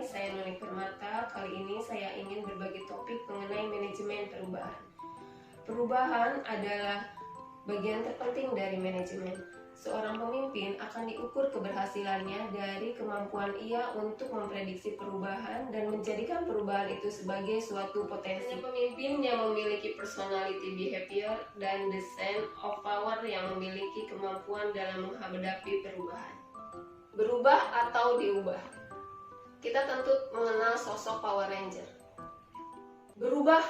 saya Nuni Permata. Kali ini saya ingin berbagi topik mengenai manajemen perubahan. Perubahan adalah bagian terpenting dari manajemen. Seorang pemimpin akan diukur keberhasilannya dari kemampuan ia untuk memprediksi perubahan dan menjadikan perubahan itu sebagai suatu potensi. Pemimpin yang memiliki personality behavior dan the sense of power yang memiliki kemampuan dalam menghadapi perubahan. Berubah atau diubah. Kita tentu mengenal sosok Power Ranger. Berubah.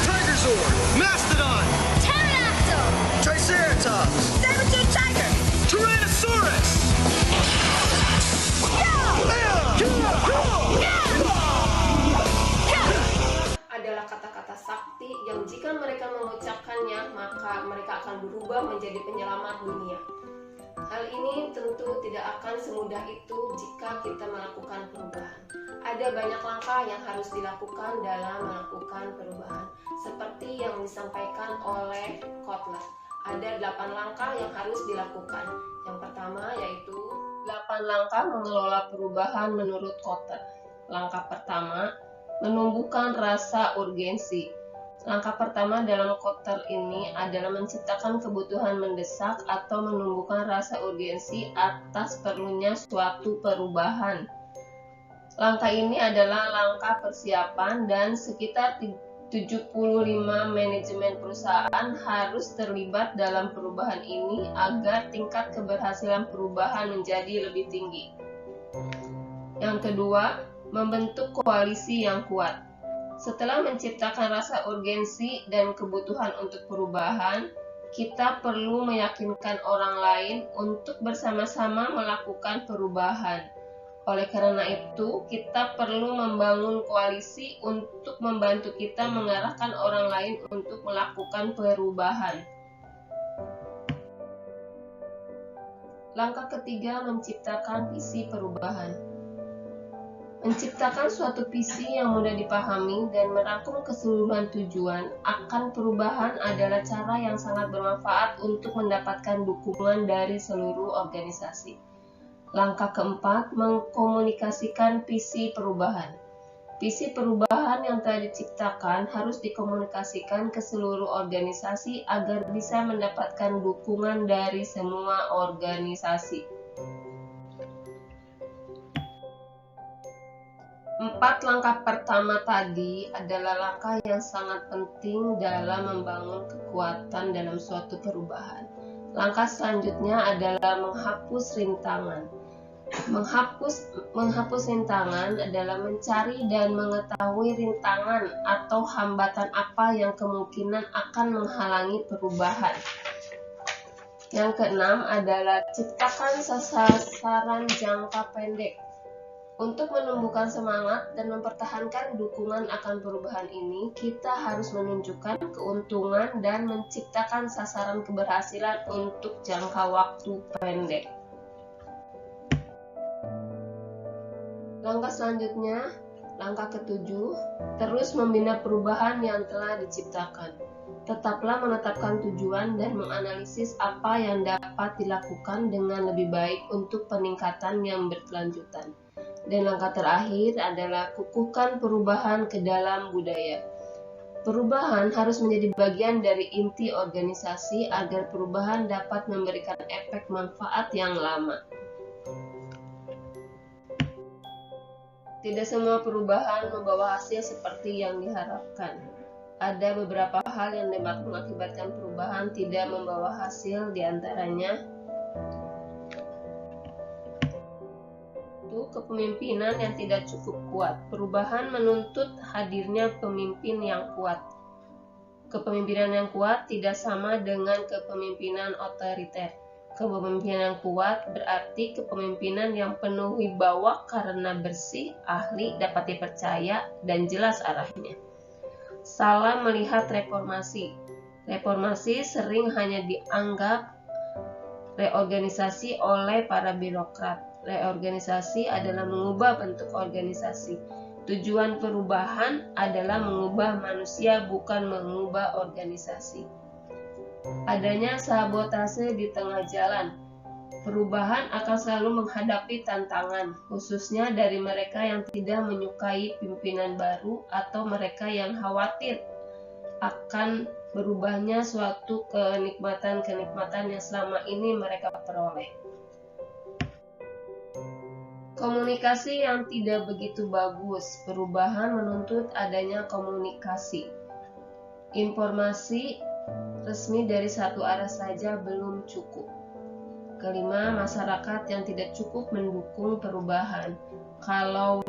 Tigerzord, Mastodon, Pterodactyl, Triceratops, Saber-tooth tiger, Tyrannosaurus. Adalah kata-kata sakti yang jika mereka mengucapkannya maka mereka akan berubah menjadi penyelamat dunia. Hal ini tentu tidak akan semudah itu jika kita melakukan perubahan. Ada banyak langkah yang harus dilakukan dalam melakukan perubahan. Seperti yang disampaikan oleh Kotler, ada 8 langkah yang harus dilakukan. Yang pertama yaitu 8 langkah mengelola perubahan menurut Kotler. Langkah pertama, menumbuhkan rasa urgensi. Langkah pertama dalam Kotler ini adalah menciptakan kebutuhan mendesak atau menumbuhkan rasa urgensi atas perlunya suatu perubahan. Langkah ini adalah langkah persiapan dan sekitar 75 manajemen perusahaan harus terlibat dalam perubahan ini agar tingkat keberhasilan perubahan menjadi lebih tinggi. Yang kedua, membentuk koalisi yang kuat. Setelah menciptakan rasa urgensi dan kebutuhan untuk perubahan, kita perlu meyakinkan orang lain untuk bersama-sama melakukan perubahan. Oleh karena itu, kita perlu membangun koalisi untuk membantu kita mengarahkan orang lain untuk melakukan perubahan. Langkah ketiga, menciptakan visi perubahan. Menciptakan suatu visi yang mudah dipahami dan merangkum keseluruhan tujuan akan perubahan adalah cara yang sangat bermanfaat untuk mendapatkan dukungan dari seluruh organisasi. Langkah keempat, mengkomunikasikan visi perubahan. Visi perubahan yang telah diciptakan harus dikomunikasikan ke seluruh organisasi agar bisa mendapatkan dukungan dari semua organisasi. 4 langkah pertama tadi adalah langkah yang sangat penting dalam membangun kekuatan dalam suatu perubahan. Langkah selanjutnya adalah menghapus rintangan. Menghapus rintangan adalah mencari dan mengetahui rintangan atau hambatan apa yang kemungkinan akan menghalangi perubahan. Yang keenam adalah ciptakan sasaran jangka pendek. Untuk menumbuhkan semangat dan mempertahankan dukungan akan perubahan ini, kita harus menunjukkan keuntungan dan menciptakan sasaran keberhasilan untuk jangka waktu pendek. Langkah selanjutnya, langkah ketujuh, terus membina perubahan yang telah diciptakan. Tetaplah menetapkan tujuan dan menganalisis apa yang dapat dilakukan dengan lebih baik untuk peningkatan yang berkelanjutan. Dan langkah terakhir adalah kukuhkan perubahan ke dalam budaya. Perubahan harus menjadi bagian dari inti organisasi agar perubahan dapat memberikan efek manfaat yang lama. Tidak semua perubahan membawa hasil seperti yang diharapkan. Ada beberapa hal yang dapat mengakibatkan perubahan tidak membawa hasil, diantaranya kepemimpinan yang tidak cukup kuat. Perubahan menuntut hadirnya pemimpin yang kuat. Kepemimpinan yang kuat tidak sama dengan kepemimpinan otoriter. Kepemimpinan yang kuat berarti kepemimpinan yang penuh wibawa karena bersih, ahli, dapat dipercaya, dan jelas arahnya. Salah melihat reformasi. Reformasi sering hanya dianggap reorganisasi oleh para birokrat. Reorganisasi adalah mengubah bentuk organisasi. Tujuan perubahan adalah mengubah manusia, bukan mengubah organisasi. Adanya sabotase di tengah jalan. Perubahan akan selalu menghadapi tantangan, khususnya dari mereka yang tidak menyukai pimpinan baru atau mereka yang khawatir akan berubahnya suatu kenikmatan-kenikmatan yang selama ini mereka peroleh. Komunikasi yang tidak begitu bagus. Perubahan menuntut adanya komunikasi. Informasi resmi dari satu arah saja belum cukup. Kelima, masyarakat yang tidak cukup mendukung perubahan. Kalau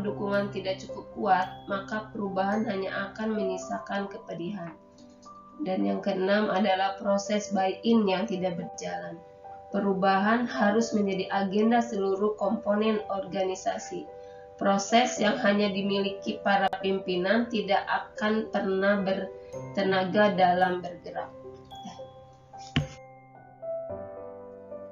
dukungan tidak cukup kuat, maka perubahan hanya akan menyisakan kepedihan. Dan yang keenam adalah proses buy-in yang tidak berjalan. Perubahan harus menjadi agenda seluruh komponen organisasi. Proses yang hanya dimiliki para pimpinan tidak akan pernah bertenaga dalam bergerak.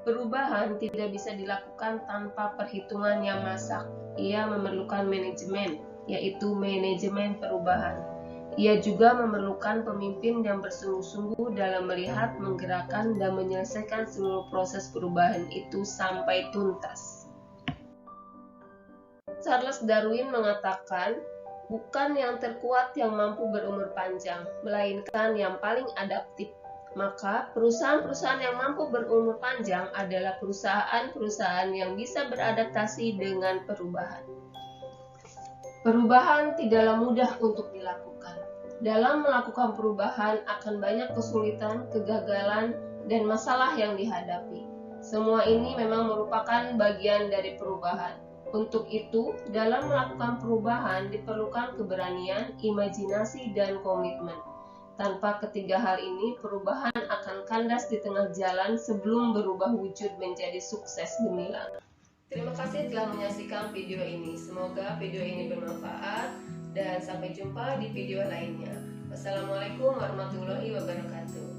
Perubahan tidak bisa dilakukan tanpa perhitungan yang masak. Ia memerlukan manajemen, yaitu manajemen perubahan. Ia juga memerlukan pemimpin yang bersungguh-sungguh dalam melihat, menggerakkan, dan menyelesaikan seluruh proses perubahan itu sampai tuntas. Charles Darwin mengatakan, bukan yang terkuat yang mampu berumur panjang, melainkan yang paling adaptif. Maka perusahaan-perusahaan yang mampu berumur panjang adalah perusahaan-perusahaan yang bisa beradaptasi dengan perubahan. Perubahan tidaklah mudah untuk dilakukan. Dalam melakukan perubahan akan banyak kesulitan, kegagalan, dan masalah yang dihadapi. Semua ini memang merupakan bagian dari perubahan. Untuk itu, dalam melakukan perubahan diperlukan keberanian, imajinasi, dan komitmen. Tanpa ketiga hal ini, perubahan akan kandas di tengah jalan sebelum berubah wujud menjadi sukses gemilang. Terima kasih telah menyaksikan video ini. Semoga video ini bermanfaat dan sampai jumpa di video lainnya. Wassalamualaikum warahmatullahi wabarakatuh.